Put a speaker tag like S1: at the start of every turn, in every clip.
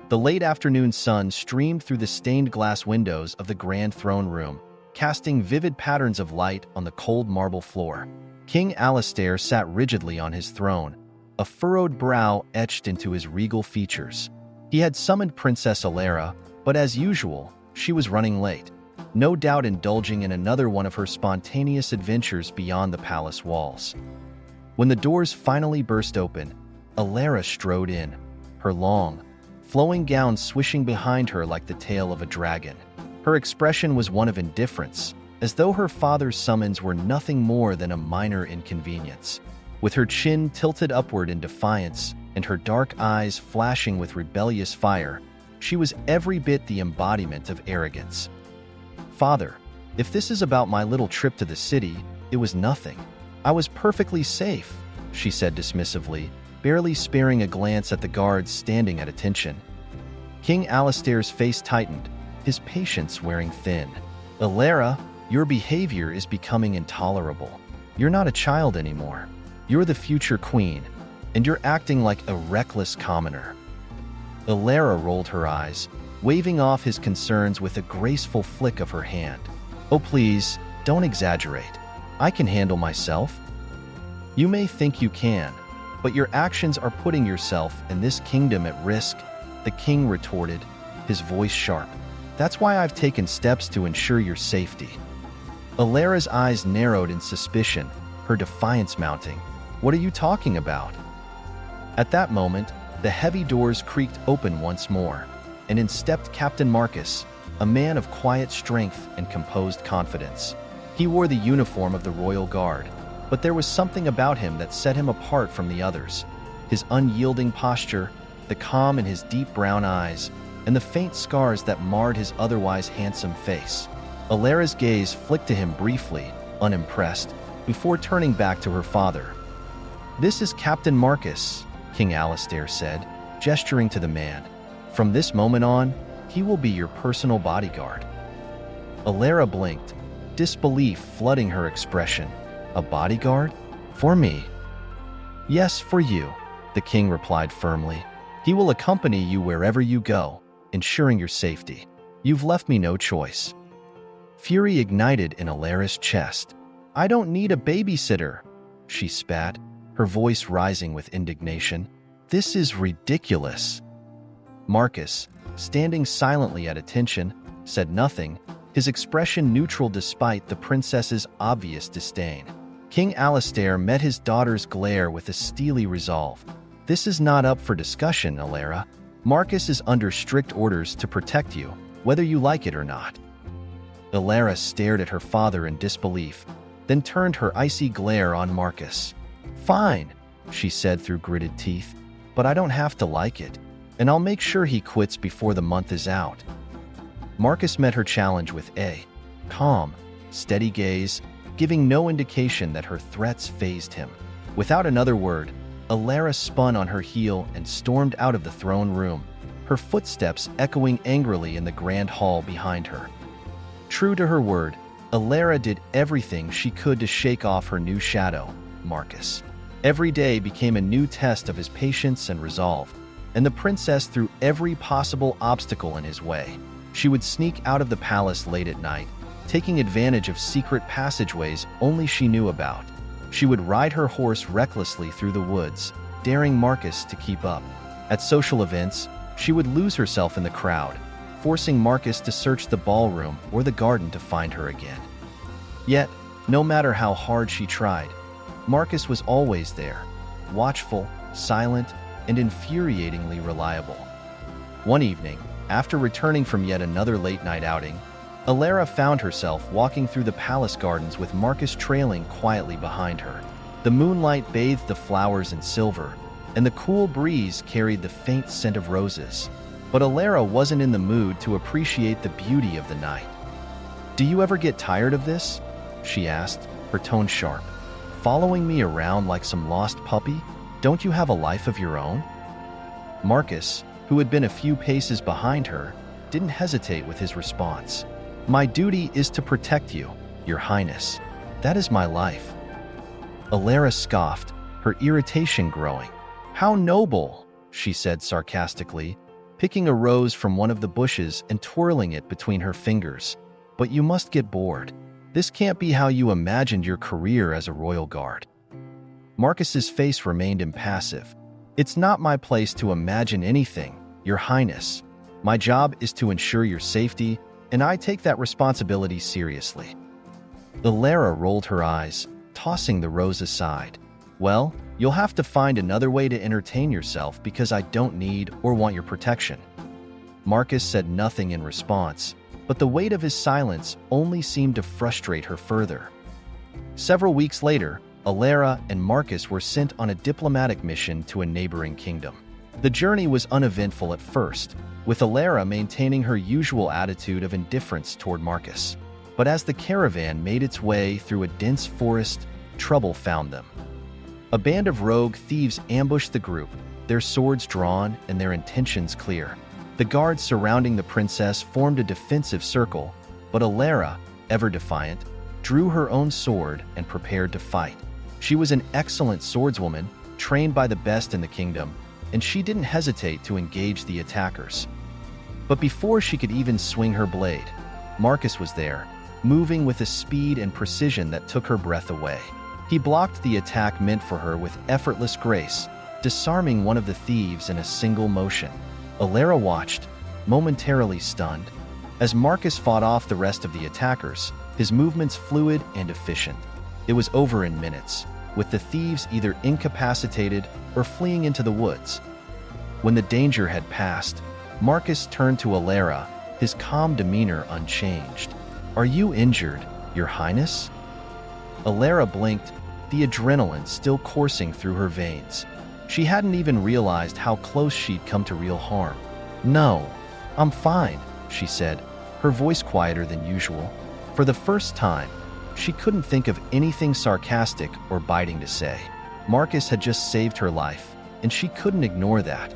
S1: The late afternoon sun streamed through the stained glass windows of the grand throne room, casting vivid patterns of light on the cold marble floor. King Alistair sat rigidly on his throne, a furrowed brow etched into his regal features. He had summoned Princess Elara, but as usual, she was running late, no doubt indulging in another one of her spontaneous adventures beyond the palace walls. When the doors finally burst open, Elara strode in, her long, flowing gown swishing behind her like the tail of a dragon. Her expression was one of indifference, as though her father's summons were nothing more than a minor inconvenience. With her chin tilted upward in defiance and her dark eyes flashing with rebellious fire, she was every bit the embodiment of arrogance. "Father, if this is about my little trip to the city, it was nothing. I was perfectly safe," she said dismissively, barely sparing a glance at the guards standing at attention. King Alistair's face tightened, his patience wearing thin. "Elara, your behavior is becoming intolerable. You're not a child anymore. You're the future queen, and you're acting like a reckless commoner." Elara rolled her eyes, waving off his concerns with a graceful flick of her hand. "Oh please, don't exaggerate. I can handle myself." "You may think you can, but your actions are putting yourself and this kingdom at risk," the king retorted, his voice sharp. "That's why I've taken steps to ensure your safety." Elara's eyes narrowed in suspicion, her defiance mounting. "What are you talking about?" At that moment, the heavy doors creaked open once more, and in stepped Captain Marcus, a man of quiet strength and composed confidence. He wore the uniform of the Royal Guard, but there was something about him that set him apart from the others. His unyielding posture, the calm in his deep brown eyes, and the faint scars that marred his otherwise handsome face. Elara's gaze flicked to him briefly, unimpressed, before turning back to her father. "This is Captain Marcus," King Alistair said, gesturing to the man. "From this moment on, he will be your personal bodyguard." Elara blinked, disbelief flooding her expression. "A bodyguard? For me?" "Yes, for you," the king replied firmly. "He will accompany you wherever you go, ensuring your safety. You've left me no choice." Fury ignited in Elara's chest. "I don't need a babysitter," she spat, her voice rising with indignation. "This is ridiculous." Marcus, standing silently at attention, said nothing, his expression neutral despite the princess's obvious disdain. King Alistair met his daughter's glare with a steely resolve. "This is not up for discussion, Elara. Marcus is under strict orders to protect you, whether you like it or not." Elara stared at her father in disbelief, then turned her icy glare on Marcus. "Fine," she said through gritted teeth, "but I don't have to like it, and I'll make sure he quits before the month is out." Marcus met her challenge with a calm, steady gaze, giving no indication that her threats fazed him. Without another word, Elara spun on her heel and stormed out of the throne room, her footsteps echoing angrily in the grand hall behind her. True to her word, Elara did everything she could to shake off her new shadow, Marcus. Every day became a new test of his patience and resolve, and the princess threw every possible obstacle in his way. She would sneak out of the palace late at night, taking advantage of secret passageways only she knew about. She would ride her horse recklessly through the woods, daring Marcus to keep up. At social events, she would lose herself in the crowd, forcing Marcus to search the ballroom or the garden to find her again. Yet, no matter how hard she tried, Marcus was always there, watchful, silent, and infuriatingly reliable. One evening, after returning from yet another late-night outing, Elara found herself walking through the palace gardens with Marcus trailing quietly behind her. The moonlight bathed the flowers in silver, and the cool breeze carried the faint scent of roses. But Elara wasn't in the mood to appreciate the beauty of the night. "Do you ever get tired of this?" she asked, her tone sharp. "Following me around like some lost puppy? Don't you have a life of your own?" Marcus, who had been a few paces behind her, didn't hesitate with his response. "My duty is to protect you, Your Highness. That is my life." Elara scoffed, her irritation growing. "How noble," she said sarcastically. picking a rose from one of the bushes and twirling it between her fingers. "But you must get bored. This can't be how you imagined your career as a royal guard." Marcus's face remained impassive. "It's not my place to imagine anything, Your Highness. My job is to ensure your safety, and I take that responsibility seriously." Elara rolled her eyes, tossing the rose aside. "Well, you'll have to find another way to entertain yourself because I don't need or want your protection." Marcus said nothing in response, but the weight of his silence only seemed to frustrate her further. Several weeks later, Elara and Marcus were sent on a diplomatic mission to a neighboring kingdom. The journey was uneventful at first, with Elara maintaining her usual attitude of indifference toward Marcus. But as the caravan made its way through a dense forest, trouble found them. A band of rogue thieves ambushed the group, their swords drawn and their intentions clear. The guards surrounding the princess formed a defensive circle, but Elara, ever defiant, drew her own sword and prepared to fight. She was an excellent swordswoman, trained by the best in the kingdom, and she didn't hesitate to engage the attackers. But before she could even swing her blade, Marcus was there, moving with a speed and precision that took her breath away. He blocked the attack meant for her with effortless grace, disarming one of the thieves in a single motion. Elara watched, momentarily stunned. As Marcus fought off the rest of the attackers, his movements fluid and efficient. It was over in minutes, with the thieves either incapacitated or fleeing into the woods. When the danger had passed, Marcus turned to Elara, his calm demeanor unchanged. "Are you injured, Your Highness?" Elara blinked, the adrenaline still coursing through her veins. She hadn't even realized how close she'd come to real harm. "No, I'm fine," she said, her voice quieter than usual. For the first time, she couldn't think of anything sarcastic or biting to say. Marcus had just saved her life, and she couldn't ignore that.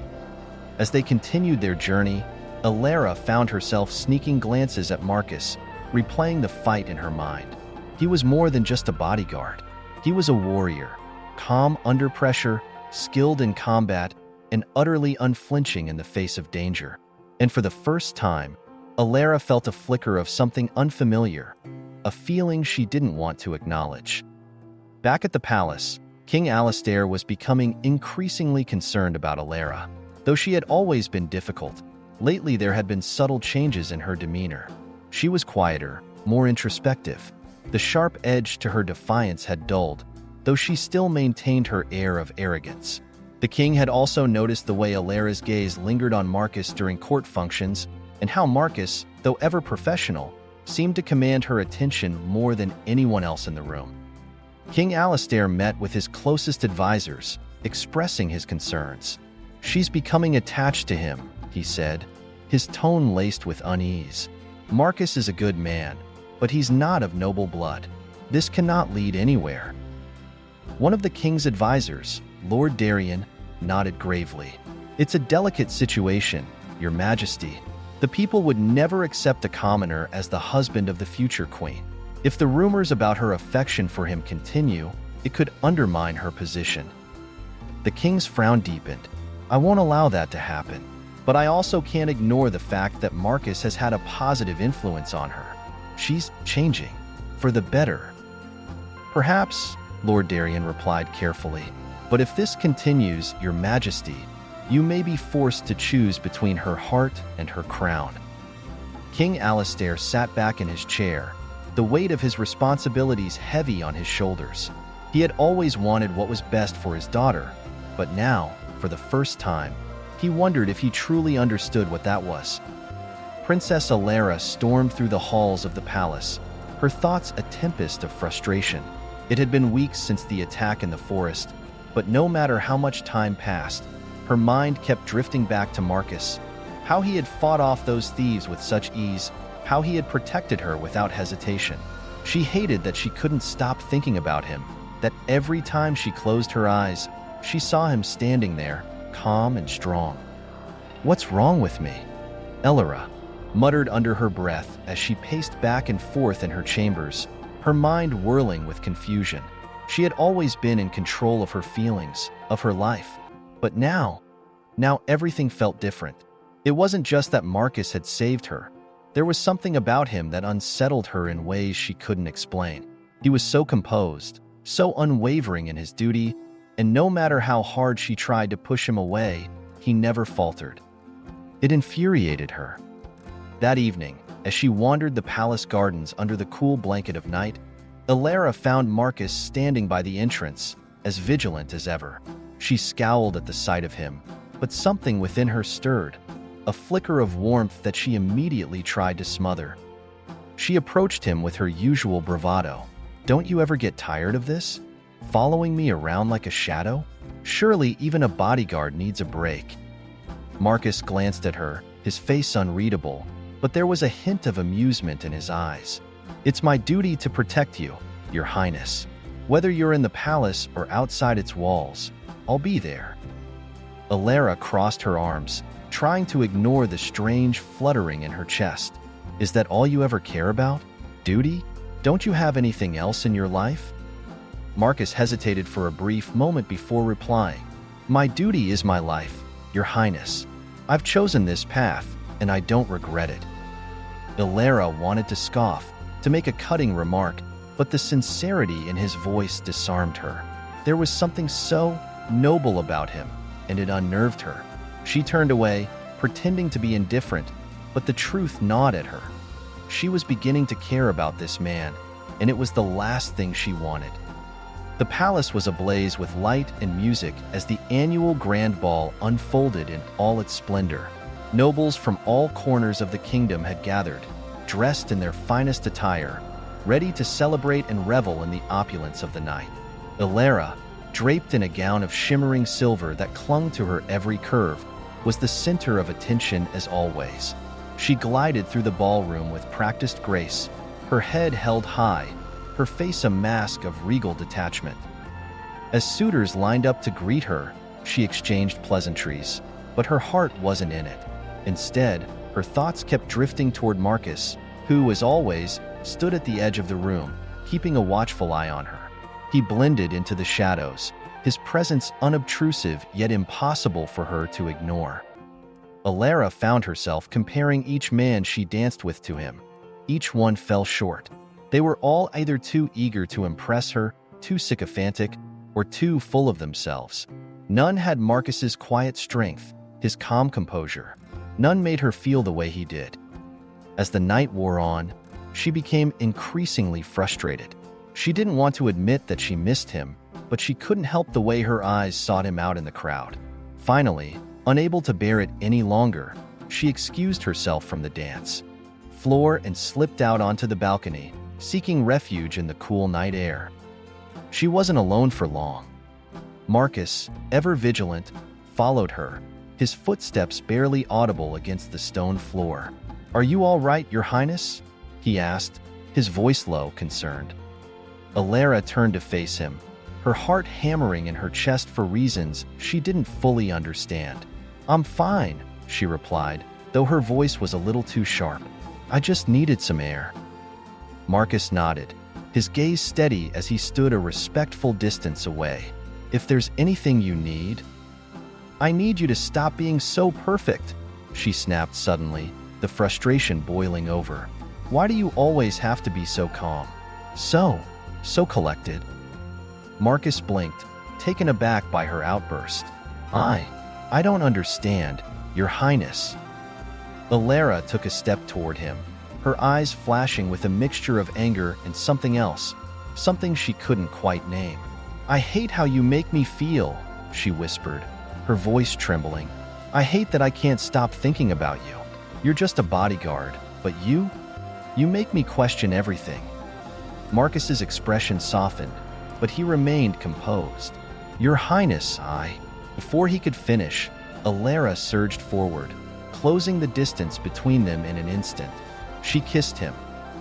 S1: As they continued their journey, Elara found herself sneaking glances at Marcus, replaying the fight in her mind. He was more than just a bodyguard. He was a warrior, calm under pressure, skilled in combat, and utterly unflinching in the face of danger. And for the first time, Elara felt a flicker of something unfamiliar, a feeling she didn't want to acknowledge. Back at the palace, King Alistair was becoming increasingly concerned about Elara. Though she had always been difficult, lately there had been subtle changes in her demeanor. She was quieter, more introspective. The sharp edge to her defiance had dulled, though she still maintained her air of arrogance. The king had also noticed the way Elara's gaze lingered on Marcus during court functions, and how Marcus, though ever professional, seemed to command her attention more than anyone else in the room. King Alistair met with his closest advisors, expressing his concerns. "She's becoming attached to him," he said, his tone laced with unease. "Marcus is a good man, but he's not of noble blood. This cannot lead anywhere." One of the king's advisors, Lord Darien, nodded gravely. "It's a delicate situation, Your Majesty. The people would never accept a commoner as the husband of the future queen. If the rumors about her affection for him continue, it could undermine her position." The king's frown deepened. "I won't allow that to happen, but I also can't ignore the fact that Marcus has had a positive influence on her. She's changing, for the better." "Perhaps," Lord Darien replied carefully, "but if this continues, Your Majesty, you may be forced to choose between her heart and her crown." King Alistair sat back in his chair, the weight of his responsibilities heavy on his shoulders. He had always wanted what was best for his daughter, but now, for the first time, he wondered if he truly understood what that was. Princess Elara stormed through the halls of the palace, her thoughts a tempest of frustration. It had been weeks since the attack in the forest, but no matter how much time passed, her mind kept drifting back to Marcus, how he had fought off those thieves with such ease, how he had protected her without hesitation. She hated that she couldn't stop thinking about him, that every time she closed her eyes, she saw him standing there, calm and strong. "What's wrong with me?" Elara muttered under her breath as she paced back and forth in her chambers, her mind whirling with confusion. She had always been in control of her feelings, of her life. But now everything felt different. It wasn't just that Marcus had saved her. There was something about him that unsettled her in ways she couldn't explain. He was so composed, so unwavering in his duty, and no matter how hard she tried to push him away, he never faltered. It infuriated her. That evening, as she wandered the palace gardens under the cool blanket of night, Elara found Marcus standing by the entrance, as vigilant as ever. She scowled at the sight of him, but something within her stirred, a flicker of warmth that she immediately tried to smother. She approached him with her usual bravado. "Don't you ever get tired of this? Following me around like a shadow? Surely even a bodyguard needs a break." Marcus glanced at her, his face unreadable, but there was a hint of amusement in his eyes. "It's my duty to protect you, Your Highness. Whether you're in the palace or outside its walls, I'll be there." Elara crossed her arms, trying to ignore the strange fluttering in her chest. "Is that all you ever care about? Duty? Don't you have anything else in your life?" Marcus hesitated for a brief moment before replying. "My duty is my life, Your Highness. I've chosen this path, and I don't regret it." Elara wanted to scoff, to make a cutting remark, but the sincerity in his voice disarmed her. There was something so noble about him, and it unnerved her. She turned away, pretending to be indifferent, but the truth gnawed at her. She was beginning to care about this man, and it was the last thing she wanted. The palace was ablaze with light and music as the annual grand ball unfolded in all its splendor. Nobles from all corners of the kingdom had gathered, dressed in their finest attire, ready to celebrate and revel in the opulence of the night. Elara, draped in a gown of shimmering silver that clung to her every curve, was the center of attention as always. She glided through the ballroom with practiced grace, her head held high, her face a mask of regal detachment. As suitors lined up to greet her, she exchanged pleasantries, but her heart wasn't in it. Instead, her thoughts kept drifting toward Marcus, who, as always, stood at the edge of the room, keeping a watchful eye on her. He blended into the shadows, his presence unobtrusive yet impossible for her to ignore. Elara found herself comparing each man she danced with to him. Each one fell short. They were all either too eager to impress her, too sycophantic, or too full of themselves. None had Marcus's quiet strength, his calm composure. None made her feel the way he did. As the night wore on, she became increasingly frustrated. She didn't want to admit that she missed him, but she couldn't help the way her eyes sought him out in the crowd. Finally, unable to bear it any longer, she excused herself from the dance floor and slipped out onto the balcony, seeking refuge in the cool night air. She wasn't alone for long. Marcus, ever vigilant, followed her, his footsteps barely audible against the stone floor. "Are you all right, Your Highness?" he asked, his voice low, concerned. Elara turned to face him, her heart hammering in her chest for reasons she didn't fully understand. "I'm fine," she replied, though her voice was a little too sharp. "I just needed some air." Marcus nodded, his gaze steady as he stood a respectful distance away. "If there's anything you need..." "I need you to stop being so perfect," she snapped suddenly, the frustration boiling over. "Why do you always have to be so calm? So collected?" Marcus blinked, taken aback by her outburst. I don't understand, Your Highness." Elara took a step toward him, her eyes flashing with a mixture of anger and something else, something she couldn't quite name. "I hate how you make me feel," she whispered, her voice trembling. "I hate that I can't stop thinking about you. You're just a bodyguard, but you make me question everything." Marcus's expression softened, but he remained composed. "Your Highness, Before he could finish, Elara surged forward, closing the distance between them in an instant. She kissed him,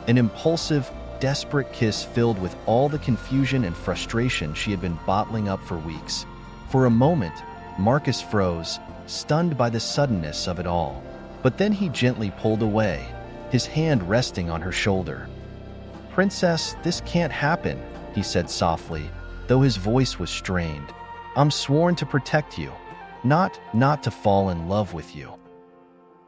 S1: an impulsive, desperate kiss filled with all the confusion and frustration she had been bottling up for weeks. For a moment, Marcus froze, stunned by the suddenness of it all. But then he gently pulled away, his hand resting on her shoulder. "Princess, this can't happen," he said softly, though his voice was strained. "I'm sworn to protect you, not to fall in love with you."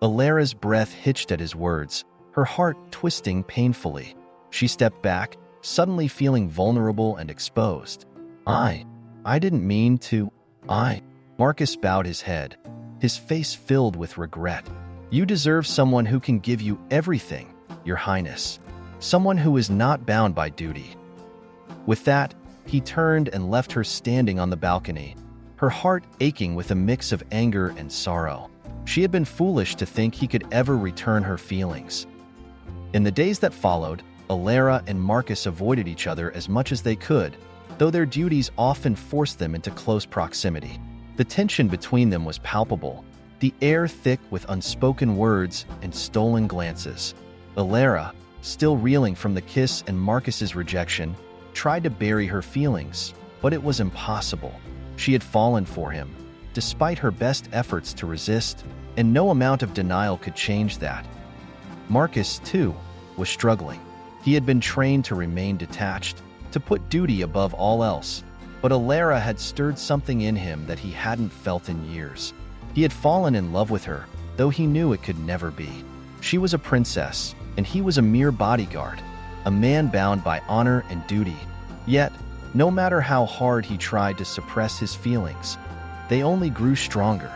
S1: Elara's breath hitched at his words, her heart twisting painfully. She stepped back, suddenly feeling vulnerable and exposed. I didn't mean to. Marcus bowed his head, his face filled with regret. You deserve someone who can give you everything, Your Highness. Someone who is not bound by duty. With that, he turned and left her standing on the balcony, her heart aching with a mix of anger and sorrow. She had been foolish to think he could ever return her feelings. In the days that followed, Elara and Marcus avoided each other as much as they could, though their duties often forced them into close proximity. The tension between them was palpable, the air thick with unspoken words and stolen glances. Elara, still reeling from the kiss and Marcus's rejection, tried to bury her feelings, but it was impossible. She had fallen for him, despite her best efforts to resist, and no amount of denial could change that. Marcus, too, was struggling. He had been trained to remain detached, to put duty above all else, but Elara had stirred something in him that he hadn't felt in years. He had fallen in love with her, though he knew it could never be. She was a princess, and he was a mere bodyguard, a man bound by honor and duty. Yet, no matter how hard he tried to suppress his feelings, they only grew stronger.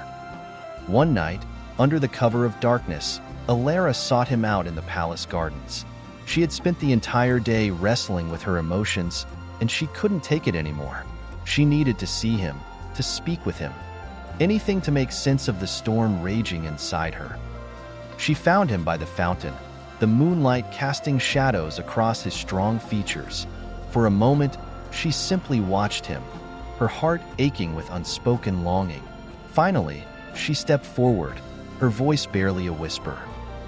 S1: One night, under the cover of darkness, Elara sought him out in the palace gardens. She had spent the entire day wrestling with her emotions, and she couldn't take it anymore. She needed to see him, to speak with him, anything to make sense of the storm raging inside her. She found him by the fountain, the moonlight casting shadows across his strong features. For a moment, she simply watched him, her heart aching with unspoken longing. Finally, she stepped forward, her voice barely a whisper.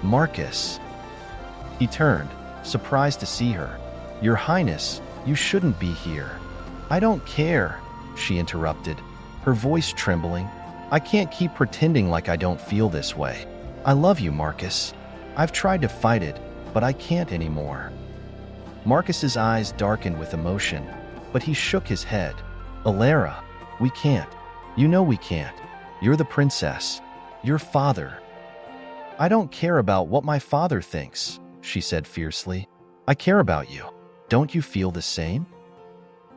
S1: "Marcus." He turned, surprised to see her. "Your Highness, you shouldn't be here." "I don't care," she interrupted, her voice trembling. "I can't keep pretending like I don't feel this way. I love you, Marcus. I've tried to fight it, but I can't anymore." Marcus's eyes darkened with emotion, but he shook his head. "Elara, we can't. You know we can't. You're the princess. Your father." "I don't care about what my father thinks," she said fiercely. "I care about you. Don't you feel the same?"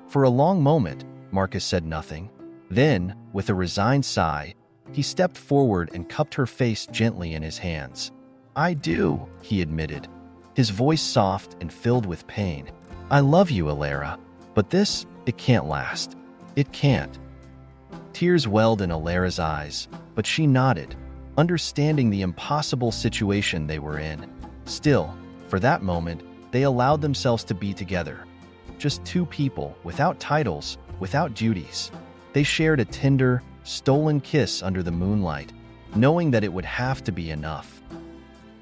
S1: For a long moment, Marcus said nothing. Then, with a resigned sigh, he stepped forward and cupped her face gently in his hands. "I do," he admitted, his voice soft and filled with pain. "I love you, Elara, but this, it can't last. It can't." Tears welled in Elara's eyes, but she nodded, understanding the impossible situation they were in. Still, for that moment, they allowed themselves to be together. Just two people, without titles, without duties. They shared a tender, stolen kiss under the moonlight, knowing that it would have to be enough.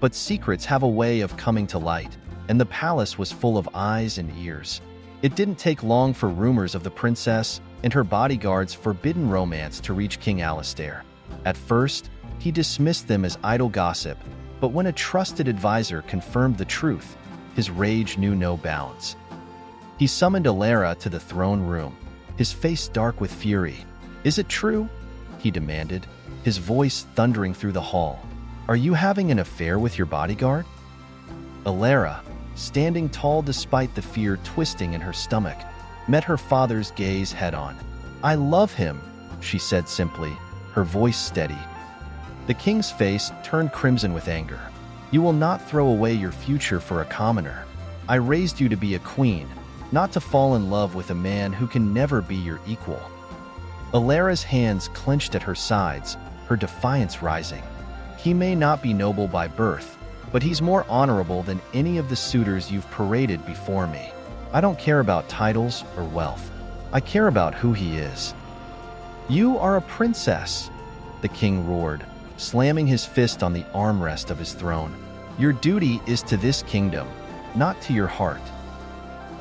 S1: But secrets have a way of coming to light, and the palace was full of eyes and ears. It didn't take long for rumors of the princess and her bodyguard's forbidden romance to reach King Alistair. At first, he dismissed them as idle gossip, but when a trusted advisor confirmed the truth, his rage knew no bounds. He summoned Elara to the throne room, his face dark with fury. "Is it true?" he demanded, his voice thundering through the hall. "Are you having an affair with your bodyguard?" Elara, standing tall despite the fear twisting in her stomach, met her father's gaze head-on. "I love him," she said simply, her voice steady. The king's face turned crimson with anger. "You will not throw away your future for a commoner. I raised you to be a queen, not to fall in love with a man who can never be your equal." Elara's hands clenched at her sides, her defiance rising. "He may not be noble by birth, but he's more honorable than any of the suitors you've paraded before me. I don't care about titles or wealth. I care about who he is." "You are a princess," the king roared, slamming his fist on the armrest of his throne. "Your duty is to this kingdom, not to your heart."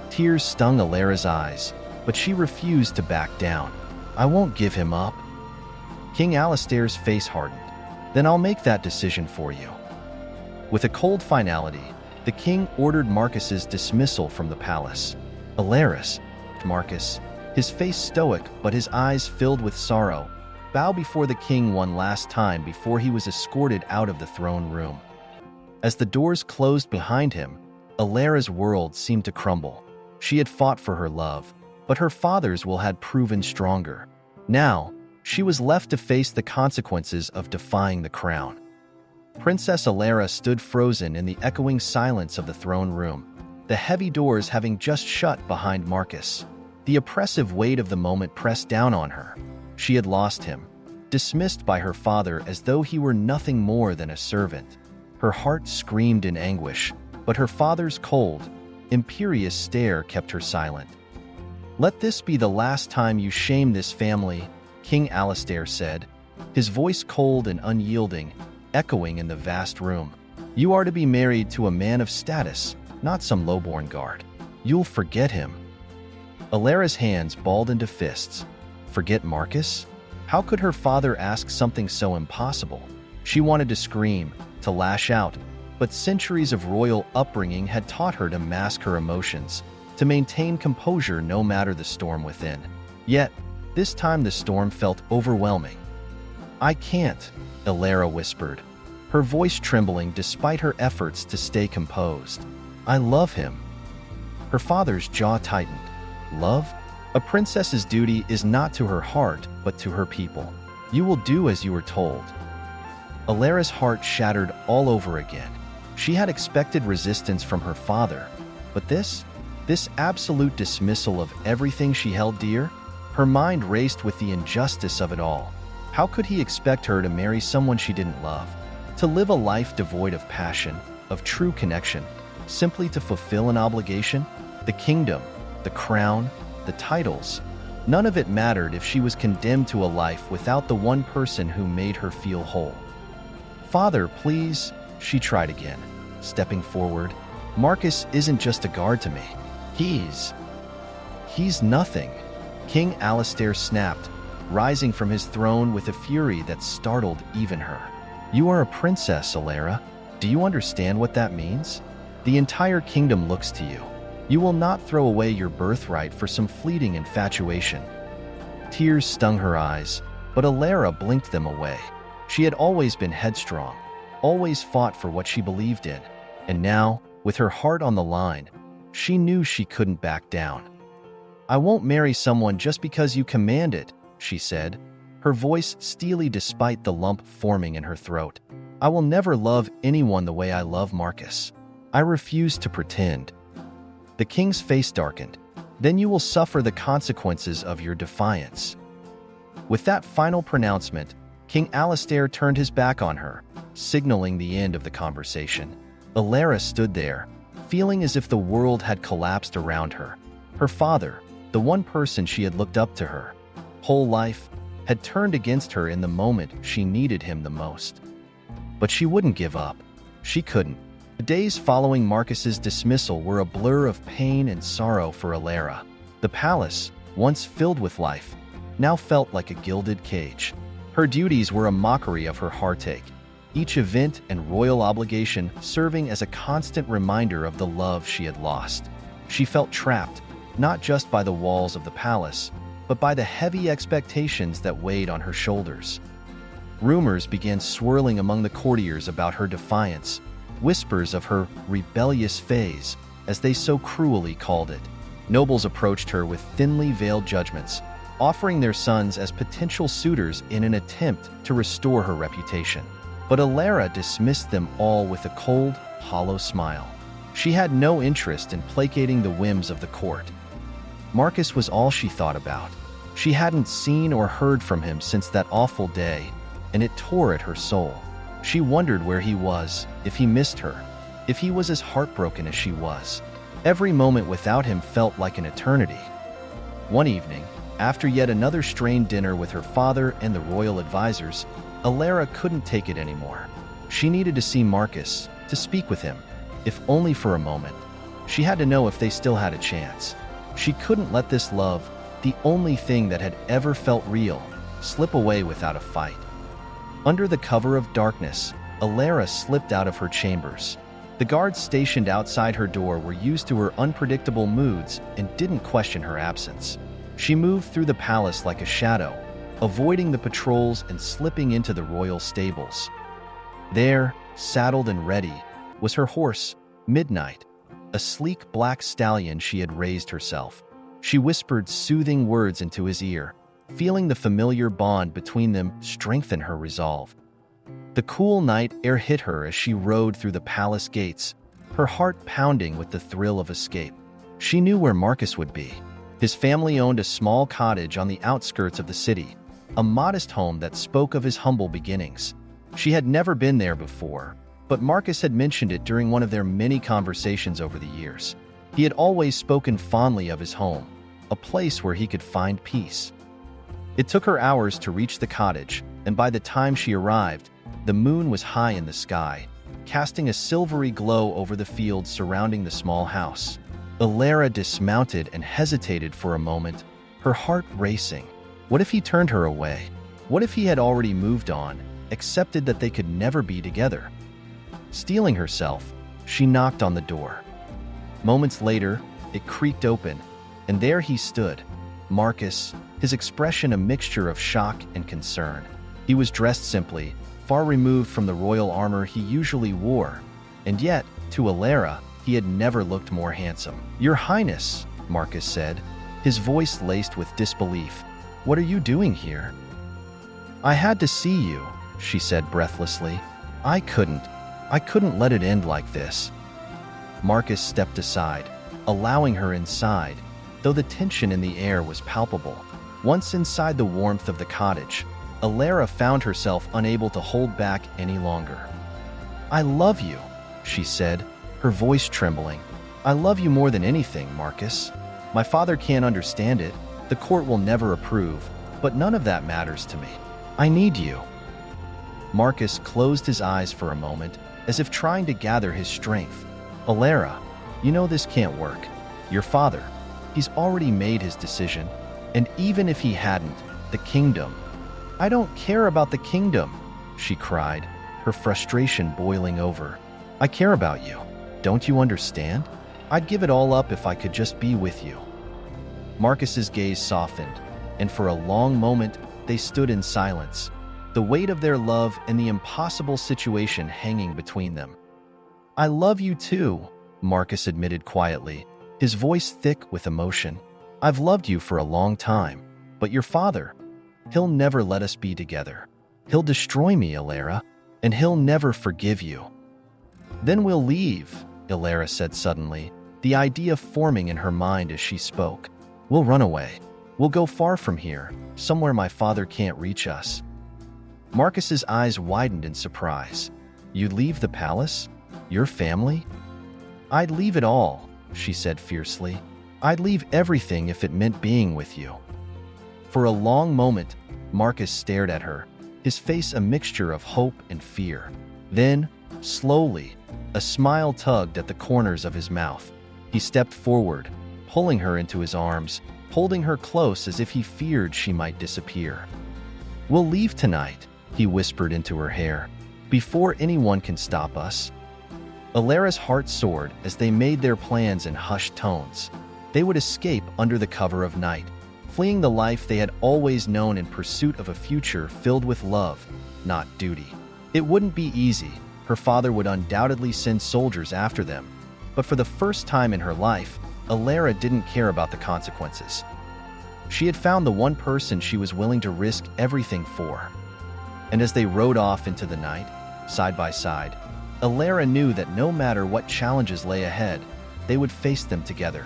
S1: Tears stung Elara's eyes, but she refused to back down. "I won't give him up." King Alistair's face hardened. "Then I'll make that decision for you." With a cold finality, the king ordered Marcus's dismissal from the palace. "Marcus," his face stoic but his eyes filled with sorrow. bow before the king one last time before he was escorted out of the throne room. As the doors closed behind him, Elara's world seemed to crumble. She had fought for her love, but her father's will had proven stronger. Now, she was left to face the consequences of defying the crown. Princess Elara stood frozen in the echoing silence of the throne room, the heavy doors having just shut behind Marcus. The oppressive weight of the moment pressed down on her. She had lost him, dismissed by her father as though he were nothing more than a servant. Her heart screamed in anguish, but her father's cold, imperious stare kept her silent. "Let this be the last time you shame this family," King Alistair said, his voice cold and unyielding, echoing in the vast room. "You are to be married to a man of status, not some lowborn guard. You'll forget him." Elara's hands balled into fists. Forget Marcus? How could her father ask something so impossible? She wanted to scream, to lash out, but centuries of royal upbringing had taught her to mask her emotions, to maintain composure no matter the storm within. Yet, this time the storm felt overwhelming. "I can't," Elara whispered, her voice trembling despite her efforts to stay composed. "I love him." Her father's jaw tightened. Love? A princess's duty is not to her heart, but to her people. You will do as you are told. Elara's heart shattered all over again. She had expected resistance from her father, but this absolute dismissal of everything she held dear? Her mind raced with the injustice of it all. How could he expect her to marry someone she didn't love? To live a life devoid of passion, of true connection, simply to fulfill an obligation? The kingdom, the crown, the titles. None of it mattered if she was condemned to a life without the one person who made her feel whole. "Father, please," she tried again, stepping forward. "Marcus isn't just a guard to me. He's nothing." King Alistair snapped, rising from his throne with a fury that startled even her. "You are a princess, Elara. Do you understand what that means? The entire kingdom looks to you. You will not throw away your birthright for some fleeting infatuation." Tears stung her eyes, but Elara blinked them away. She had always been headstrong, always fought for what she believed in, and now, with her heart on the line, she knew she couldn't back down. "I won't marry someone just because you command it," she said, her voice steely despite the lump forming in her throat. "I will never love anyone the way I love Marcus. I refuse to pretend." The king's face darkened. "Then you will suffer the consequences of your defiance." With that final pronouncement, King Alistair turned his back on her, signaling the end of the conversation. Elara stood there, feeling as if the world had collapsed around her. Her father, the one person she had looked up to her whole life, had turned against her in the moment she needed him the most. But she wouldn't give up. She couldn't. The days following Marcus's dismissal were a blur of pain and sorrow for Elara. The palace, once filled with life, now felt like a gilded cage. Her duties were a mockery of her heartache, each event and royal obligation serving as a constant reminder of the love she had lost. She felt trapped, not just by the walls of the palace, but by the heavy expectations that weighed on her shoulders. Rumors began swirling among the courtiers about her defiance, whispers of her rebellious phase, as they so cruelly called it. Nobles approached her with thinly veiled judgments, offering their sons as potential suitors in an attempt to restore her reputation. But Elara dismissed them all with a cold, hollow smile. She had no interest in placating the whims of the court. Marcus was all she thought about. She hadn't seen or heard from him since that awful day, and it tore at her soul. She wondered where he was, if he missed her, if he was as heartbroken as she was. Every moment without him felt like an eternity. One evening, after yet another strained dinner with her father and the royal advisors, Elara couldn't take it anymore. She needed to see Marcus, to speak with him, if only for a moment. She had to know if they still had a chance. She couldn't let this love, the only thing that had ever felt real, slip away without a fight. Under the cover of darkness, Elara slipped out of her chambers. The guards stationed outside her door were used to her unpredictable moods and didn't question her absence. She moved through the palace like a shadow, avoiding the patrols and slipping into the royal stables. There, saddled and ready, was her horse, Midnight, a sleek black stallion she had raised herself. She whispered soothing words into his ear, feeling the familiar bond between them strengthen her resolve. The cool night air hit her as she rode through the palace gates, her heart pounding with the thrill of escape. She knew where Marcus would be. His family owned a small cottage on the outskirts of the city, a modest home that spoke of his humble beginnings. She had never been there before, but Marcus had mentioned it during one of their many conversations over the years. He had always spoken fondly of his home, a place where he could find peace. It took her hours to reach the cottage, and by the time she arrived, the moon was high in the sky, casting a silvery glow over the fields surrounding the small house. Elara dismounted and hesitated for a moment, her heart racing. What if he turned her away? What if he had already moved on, accepted that they could never be together? Steeling herself, she knocked on the door. Moments later, it creaked open, and there he stood, Marcus, his expression a mixture of shock and concern. He was dressed simply, far removed from the royal armor he usually wore, and yet, to Elara, he had never looked more handsome. "Your Highness," Marcus said, his voice laced with disbelief. "What are you doing here?" "I had to see you," she said breathlessly. I couldn't let it end like this." Marcus stepped aside, allowing her inside, though the tension in the air was palpable. Once inside the warmth of the cottage, Elara found herself unable to hold back any longer. "I love you," she said, her voice trembling. "I love you more than anything, Marcus. My father can't understand it, the court will never approve, but none of that matters to me. I need you." Marcus closed his eyes for a moment, as if trying to gather his strength. "Elara, you know this can't work. Your father, he's already made his decision, and even if he hadn't, the kingdom—" "I don't care about the kingdom," she cried, her frustration boiling over. "I care about you. Don't you understand? I'd give it all up if I could just be with you." Marcus's gaze softened, and for a long moment they stood in silence, the weight of their love and the impossible situation hanging between them. "I love you too," Marcus admitted quietly, his voice thick with emotion. "I've loved you for a long time, but your father, he'll never let us be together. He'll destroy me, Elara, and he'll never forgive you." "Then we'll leave," Elara said suddenly, the idea forming in her mind as she spoke. "We'll run away. We'll go far from here, somewhere my father can't reach us." Marcus's eyes widened in surprise. "You'd leave the palace? Your family?" "I'd leave it all," she said fiercely. "I'd leave everything if it meant being with you." For a long moment, Marcus stared at her, his face a mixture of hope and fear. Then, slowly, a smile tugged at the corners of his mouth. He stepped forward, pulling her into his arms, holding her close as if he feared she might disappear. "We'll leave tonight," he whispered into her hair, "before anyone can stop us." Elara's heart soared as they made their plans in hushed tones. They would escape under the cover of night, fleeing the life they had always known in pursuit of a future filled with love, not duty. It wouldn't be easy. Her father would undoubtedly send soldiers after them, but for the first time in her life, Elara didn't care about the consequences. She had found the one person she was willing to risk everything for. And as they rode off into the night, side by side, Elara knew that no matter what challenges lay ahead, they would face them together.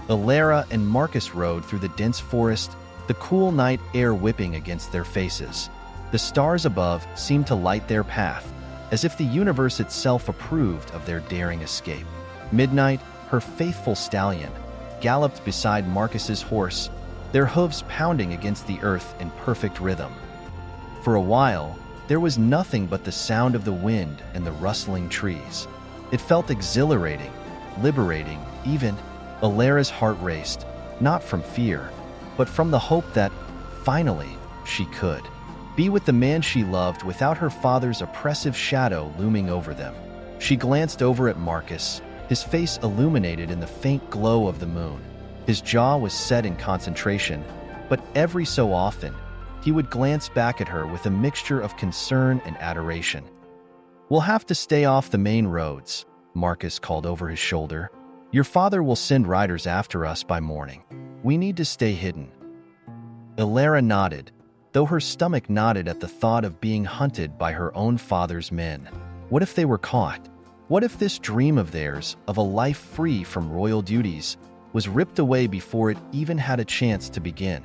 S1: Elara and Marcus rode through the dense forest, the cool night air whipping against their faces. The stars above seemed to light their path, as if the universe itself approved of their daring escape. Midnight, her faithful stallion, galloped beside Marcus's horse, their hooves pounding against the earth in perfect rhythm. For a while, there was nothing but the sound of the wind and the rustling trees. It felt exhilarating, liberating, even. Elara's heart raced, not from fear, but from the hope that, finally, she could be with the man she loved without her father's oppressive shadow looming over them. She glanced over at Marcus, his face illuminated in the faint glow of the moon. His jaw was set in concentration, but every so often, he would glance back at her with a mixture of concern and adoration. "We'll have to stay off the main roads," Marcus called over his shoulder. "Your father will send riders after us by morning. We need to stay hidden." Elara nodded, though her stomach knotted at the thought of being hunted by her own father's men. What if they were caught? What if this dream of theirs, of a life free from royal duties, was ripped away before it even had a chance to begin?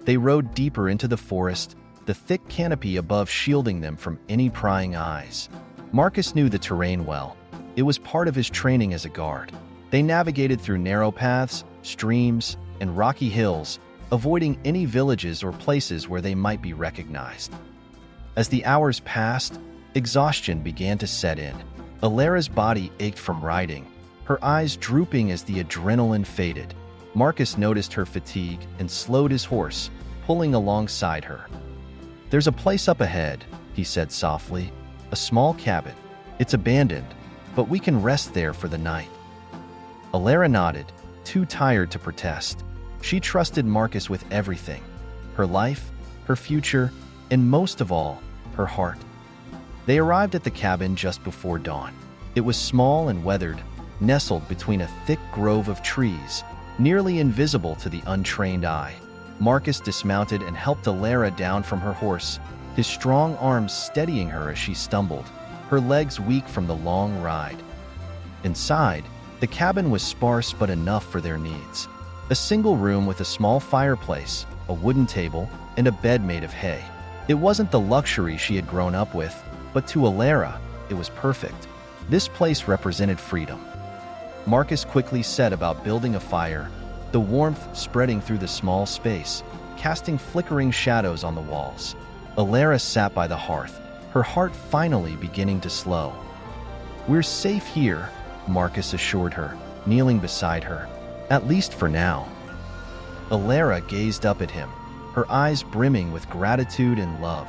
S1: They rode deeper into the forest, the thick canopy above shielding them from any prying eyes. Marcus knew the terrain well. It was part of his training as a guard. They navigated through narrow paths, streams, and rocky hills, avoiding any villages or places where they might be recognized. As the hours passed, exhaustion began to set in. Elara's body ached from riding, her eyes drooping as the adrenaline faded. Marcus noticed her fatigue and slowed his horse, pulling alongside her. "There's a place up ahead," he said softly. "A small cabin. It's abandoned, but we can rest there for the night." Elara nodded, too tired to protest. She trusted Marcus with everything: her life, her future, and most of all, her heart. They arrived at the cabin just before dawn. It was small and weathered, nestled between a thick grove of trees, nearly invisible to the untrained eye. Marcus dismounted and helped Elara down from her horse, his strong arms steadying her as she stumbled, her legs weak from the long ride. Inside, the cabin was sparse but enough for their needs. A single room with a small fireplace, a wooden table, and a bed made of hay. It wasn't the luxury she had grown up with, but to Elara, it was perfect. This place represented freedom. Marcus quickly set about building a fire, the warmth spreading through the small space, casting flickering shadows on the walls. Elara sat by the hearth, her heart finally beginning to slow. "We're safe here," Marcus assured her, kneeling beside her. "At least for now." Elara gazed up at him, her eyes brimming with gratitude and love.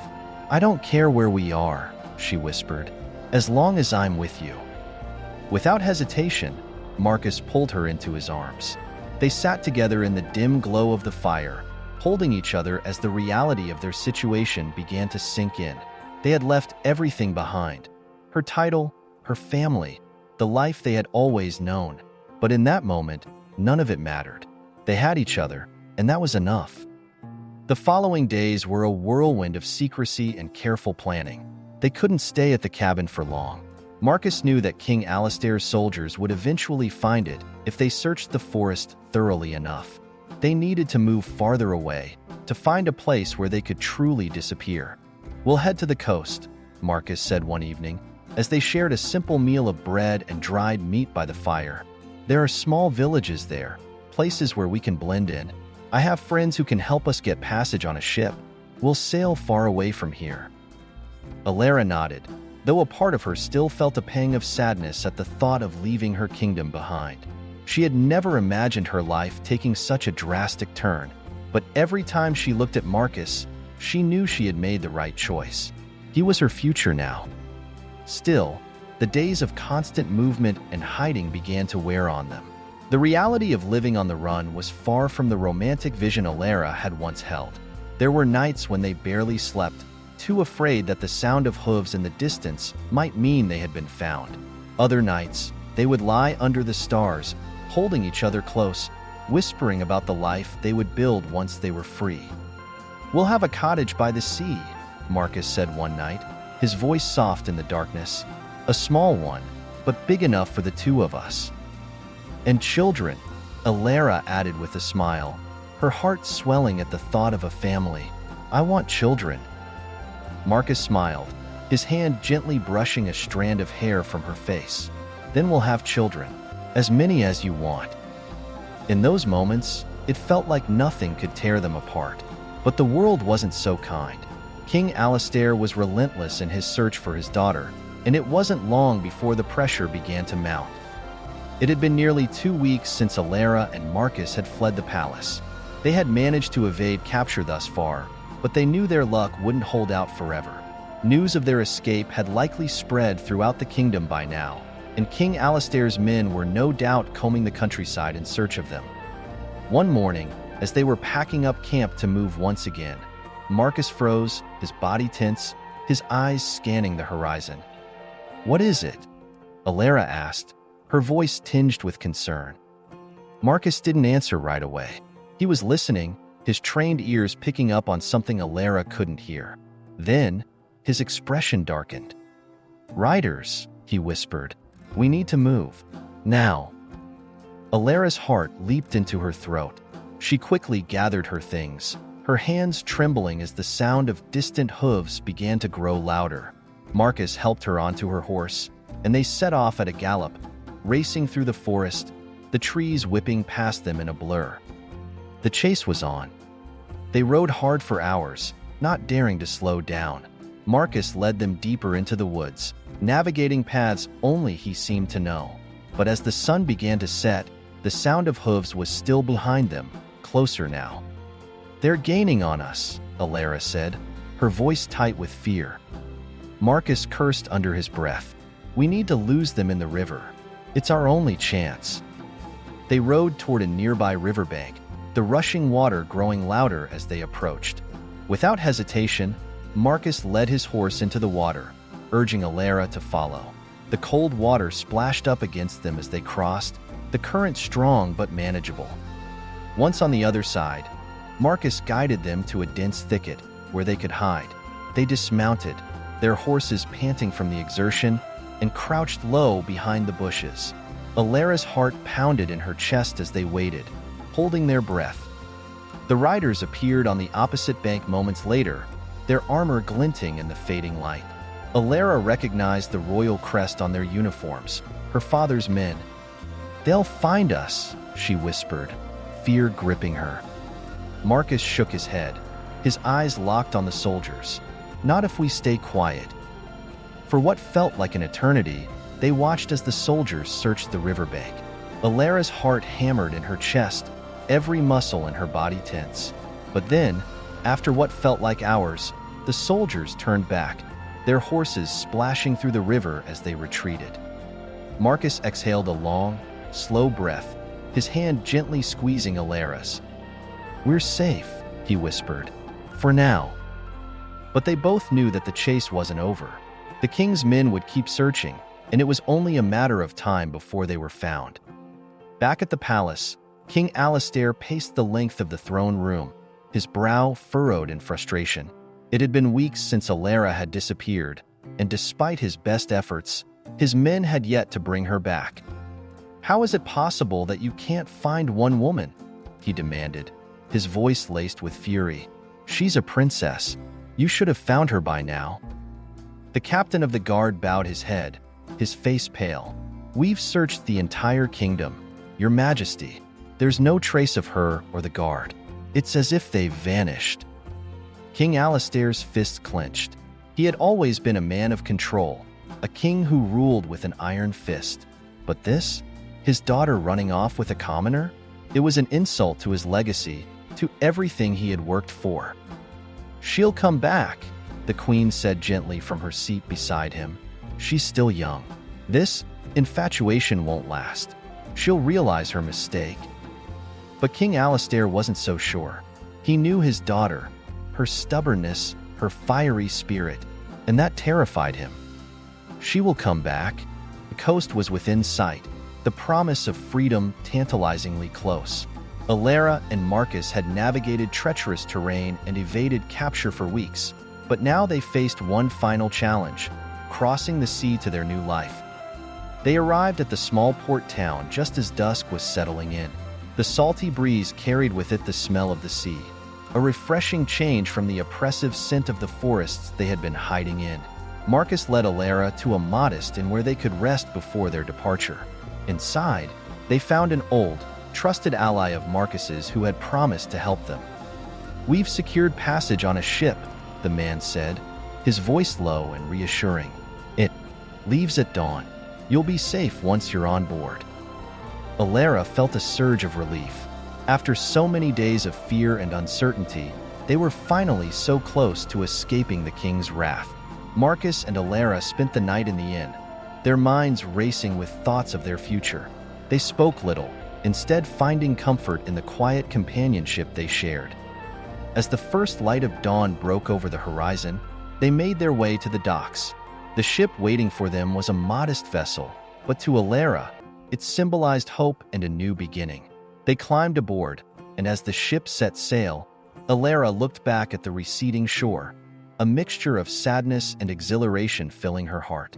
S1: "I don't care where we are," she whispered, "as long as I'm with you." Without hesitation, Marcus pulled her into his arms. They sat together in the dim glow of the fire, holding each other as the reality of their situation began to sink in. They had left everything behind: her title, her family, the life they had always known. But in that moment, none of it mattered. They had each other, and that was enough. The following days were a whirlwind of secrecy and careful planning. They couldn't stay at the cabin for long. Marcus knew that King Alistair's soldiers would eventually find it if they searched the forest thoroughly enough. They needed to move farther away, to find a place where they could truly disappear. "We'll head to the coast," Marcus said one evening, as they shared a simple meal of bread and dried meat by the fire. "There are small villages there, places where we can blend in. I have friends who can help us get passage on a ship. We'll sail far away from here." Elara nodded, though a part of her still felt a pang of sadness at the thought of leaving her kingdom behind. She had never imagined her life taking such a drastic turn, but every time she looked at Marcus, she knew she had made the right choice. He was her future now. Still, the days of constant movement and hiding began to wear on them. The reality of living on the run was far from the romantic vision Elara had once held. There were nights when they barely slept, too afraid that the sound of hooves in the distance might mean they had been found. Other nights, they would lie under the stars, holding each other close, whispering about the life they would build once they were free. "We'll have a cottage by the sea," Marcus said one night, his voice soft in the darkness. "A small one, but big enough for the two of us." "And children," Elara added with a smile, her heart swelling at the thought of a family. "I want children." Marcus smiled, his hand gently brushing a strand of hair from her face. "Then we'll have children, as many as you want." In those moments, it felt like nothing could tear them apart. But the world wasn't so kind. King Alistair was relentless in his search for his daughter, and it wasn't long before the pressure began to mount. It had been nearly 2 weeks since Elara and Marcus had fled the palace. They had managed to evade capture thus far, but they knew their luck wouldn't hold out forever. News of their escape had likely spread throughout the kingdom by now, and King Alistair's men were no doubt combing the countryside in search of them. One morning, as they were packing up camp to move once again, Marcus froze, his body tense, his eyes scanning the horizon. "What is it?" Elara asked, her voice tinged with concern. Marcus didn't answer right away. He was listening, his trained ears picking up on something Elara couldn't hear. Then, his expression darkened. "Riders," he whispered, "we need to move. Now." Alara's heart leaped into her throat. She quickly gathered her things, her hands trembling as the sound of distant hooves began to grow louder. Marcus helped her onto her horse, and they set off at a gallop, racing through the forest, the trees whipping past them in a blur. The chase was on. They rode hard for hours, not daring to slow down. Marcus led them deeper into the woods, navigating paths only he seemed to know. But as the sun began to set, the sound of hooves was still behind them, closer now. "They're gaining on us," Elara said, her voice tight with fear. Marcus cursed under his breath. "We need to lose them in the river. It's our only chance." They rode toward a nearby riverbank, the rushing water growing louder as they approached. Without hesitation, Marcus led his horse into the water, urging Elara to follow. The cold water splashed up against them as they crossed, the current strong but manageable. Once on the other side, Marcus guided them to a dense thicket where they could hide. They dismounted, their horses panting from the exertion, and crouched low behind the bushes. Alara's heart pounded in her chest as they waited, holding their breath. The riders appeared on the opposite bank moments later, their armor glinting in the fading light. Elara recognized the royal crest on their uniforms, her father's men. "They'll find us," she whispered, fear gripping her. Marcus shook his head, his eyes locked on the soldiers. "Not if we stay quiet." For what felt like an eternity, they watched as the soldiers searched the riverbank. Alara's heart hammered in her chest, every muscle in her body tense. But then, after what felt like hours, the soldiers turned back, their horses splashing through the river as they retreated. Marcus exhaled a long, slow breath, his hand gently squeezing Alara's. "We're safe," he whispered, "for now." But they both knew that the chase wasn't over. The king's men would keep searching, and it was only a matter of time before they were found. Back at the palace, King Alistair paced the length of the throne room, his brow furrowed in frustration. It had been weeks since Elara had disappeared, and despite his best efforts, his men had yet to bring her back. "How is it possible that you can't find one woman?" he demanded, his voice laced with fury. "She's a princess. You should have found her by now." The captain of the guard bowed his head, his face pale. "We've searched the entire kingdom, Your Majesty. There's no trace of her or the guard. It's as if they've vanished." King Alistair's fists clenched. He had always been a man of control, a king who ruled with an iron fist. But this? His daughter running off with a commoner? It was an insult to his legacy, to everything he had worked for. "She'll come back," the queen said gently from her seat beside him. "She's still young. This infatuation won't last. She'll realize her mistake." But King Alistair wasn't so sure. He knew his daughter, her stubbornness, her fiery spirit, and that terrified him. She will come back. The coast was within sight, the promise of freedom tantalizingly close. Elara and Marcus had navigated treacherous terrain and evaded capture for weeks, but now they faced one final challenge, crossing the sea to their new life. They arrived at the small port town just as dusk was settling in. The salty breeze carried with it the smell of the sea, a refreshing change from the oppressive scent of the forests they had been hiding in. Marcus led Elara to a modest inn where they could rest before their departure. Inside, they found an old, trusted ally of Marcus's who had promised to help them. "We've secured passage on a ship," the man said, his voice low and reassuring. "It leaves at dawn. You'll be safe once you're on board." Elara felt a surge of relief. After so many days of fear and uncertainty, they were finally so close to escaping the king's wrath. Marcus and Elara spent the night in the inn, their minds racing with thoughts of their future. They spoke little, instead finding comfort in the quiet companionship they shared. As the first light of dawn broke over the horizon, they made their way to the docks. The ship waiting for them was a modest vessel, but to Elara, it symbolized hope and a new beginning. They climbed aboard, and as the ship set sail, Elara looked back at the receding shore, a mixture of sadness and exhilaration filling her heart.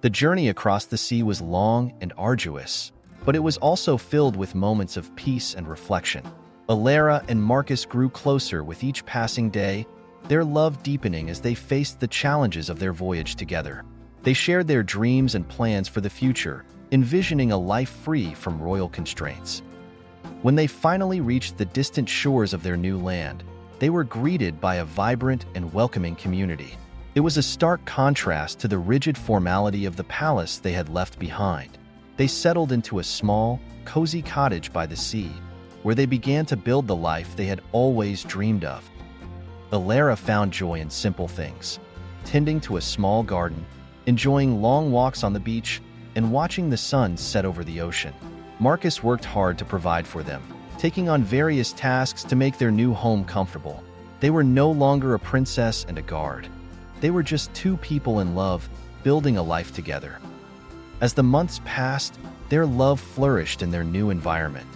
S1: The journey across the sea was long and arduous, but it was also filled with moments of peace and reflection. Elara and Marcus grew closer with each passing day, their love deepening as they faced the challenges of their voyage together. They shared their dreams and plans for the future, envisioning a life free from royal constraints. When they finally reached the distant shores of their new land, they were greeted by a vibrant and welcoming community. It was a stark contrast to the rigid formality of the palace they had left behind. They settled into a small, cozy cottage by the sea, where they began to build the life they had always dreamed of. Elara found joy in simple things, tending to a small garden, enjoying long walks on the beach, and watching the sun set over the ocean. Marcus worked hard to provide for them, taking on various tasks to make their new home comfortable. They were no longer a princess and a guard. They were just two people in love, building a life together. As the months passed, their love flourished in their new environment.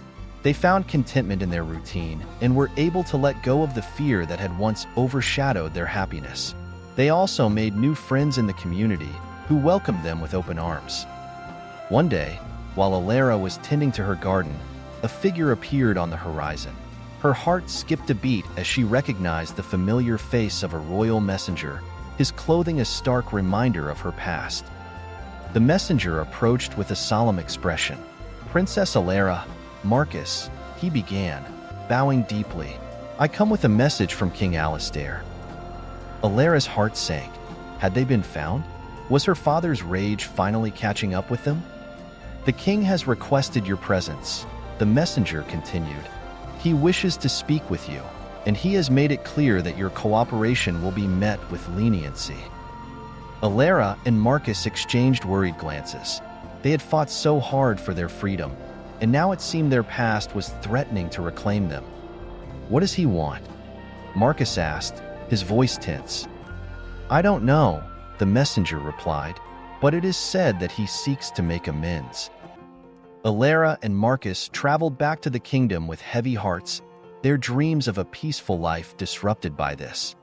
S1: They found contentment in their routine and were able to let go of the fear that had once overshadowed their happiness. They also made new friends in the community who welcomed them with open arms. One day, while Elara was tending to her garden, a figure appeared on the horizon. Her heart skipped a beat as she recognized the familiar face of a royal messenger, his clothing a stark reminder of her past. The messenger approached with a solemn expression. "Princess Elara, Marcus," he began, bowing deeply. "I come with a message from King Alistair." Elara's heart sank. Had they been found? Was her father's rage finally catching up with them? "The king has requested your presence," the messenger continued. "He wishes to speak with you, and he has made it clear that your cooperation will be met with leniency." Elara and Marcus exchanged worried glances. They had fought so hard for their freedom, and now it seemed their past was threatening to reclaim them. "What does he want?" Marcus asked, his voice tense. "I don't know," the messenger replied, "but it is said that he seeks to make amends." Elara and Marcus traveled back to the kingdom with heavy hearts, their dreams of a peaceful life disrupted by this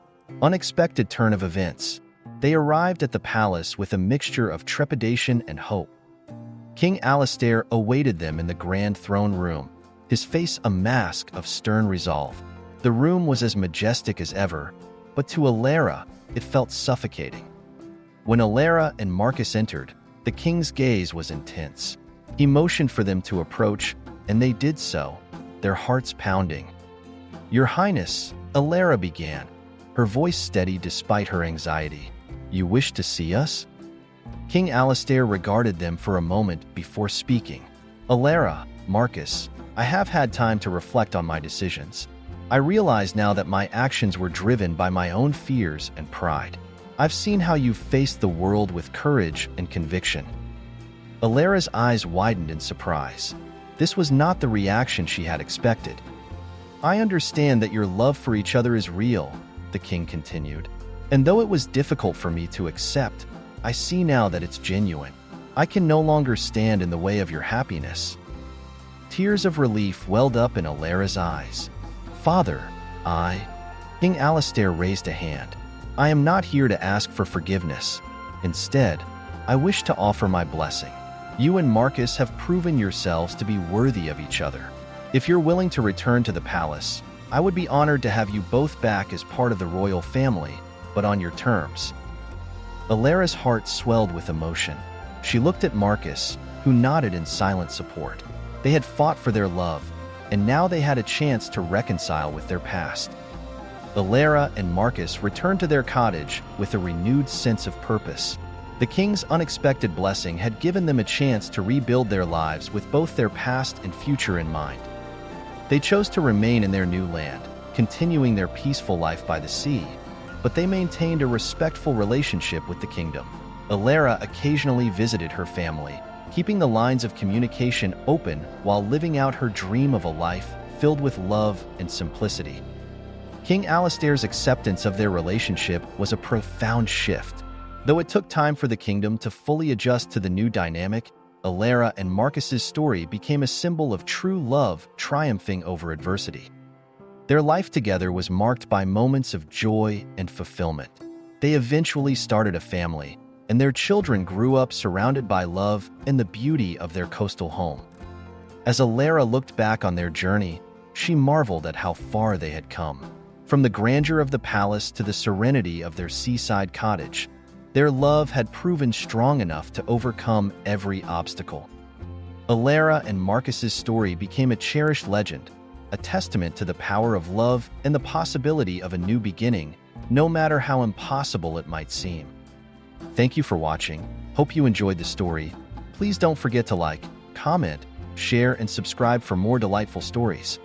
S1: unexpected turn of events. They arrived at the palace with a mixture of trepidation and hope. King Alistair awaited them in the grand throne room, his face a mask of stern resolve. The room was as majestic as ever, but to Elara, it felt suffocating. When Elara and Marcus entered, the king's gaze was intense. He motioned for them to approach, and they did so, their hearts pounding. "Your Highness," Elara began, her voice steady despite her anxiety. "You wish to see us?" King Alistair regarded them for a moment before speaking. "Elara, Marcus, I have had time to reflect on my decisions. I realize now that my actions were driven by my own fears and pride. I've seen how you've faced the world with courage and conviction." Elara's eyes widened in surprise. This was not the reaction she had expected. "I understand that your love for each other is real," the king continued. "And though it was difficult for me to accept, I see now that it's genuine. I can no longer stand in the way of your happiness." Tears of relief welled up in Elara's eyes. "Father, King Alistair raised a hand. "I am not here to ask for forgiveness. Instead, I wish to offer my blessing. You and Marcus have proven yourselves to be worthy of each other. If you're willing to return to the palace, I would be honored to have you both back as part of the royal family, but on your terms." Elara's heart swelled with emotion. She looked at Marcus, who nodded in silent support. They had fought for their love, and now they had a chance to reconcile with their past. Elara and Marcus returned to their cottage with a renewed sense of purpose. The king's unexpected blessing had given them a chance to rebuild their lives with both their past and future in mind. They chose to remain in their new land, continuing their peaceful life by the sea, but they maintained a respectful relationship with the kingdom. Elara occasionally visited her family, keeping the lines of communication open while living out her dream of a life filled with love and simplicity. King Alistair's acceptance of their relationship was a profound shift. Though it took time for the kingdom to fully adjust to the new dynamic, Elara and Marcus's story became a symbol of true love triumphing over adversity. Their life together was marked by moments of joy and fulfillment. They eventually started a family, and their children grew up surrounded by love and the beauty of their coastal home. As Elara looked back on their journey, she marveled at how far they had come. From the grandeur of the palace to the serenity of their seaside cottage, their love had proven strong enough to overcome every obstacle. Elara and Marcus's story became a cherished legend, a testament to the power of love and the possibility of a new beginning, no matter how impossible it might seem. Thank you for watching. Hope you enjoyed the story. Please don't forget to like, comment, share, and subscribe for more delightful stories.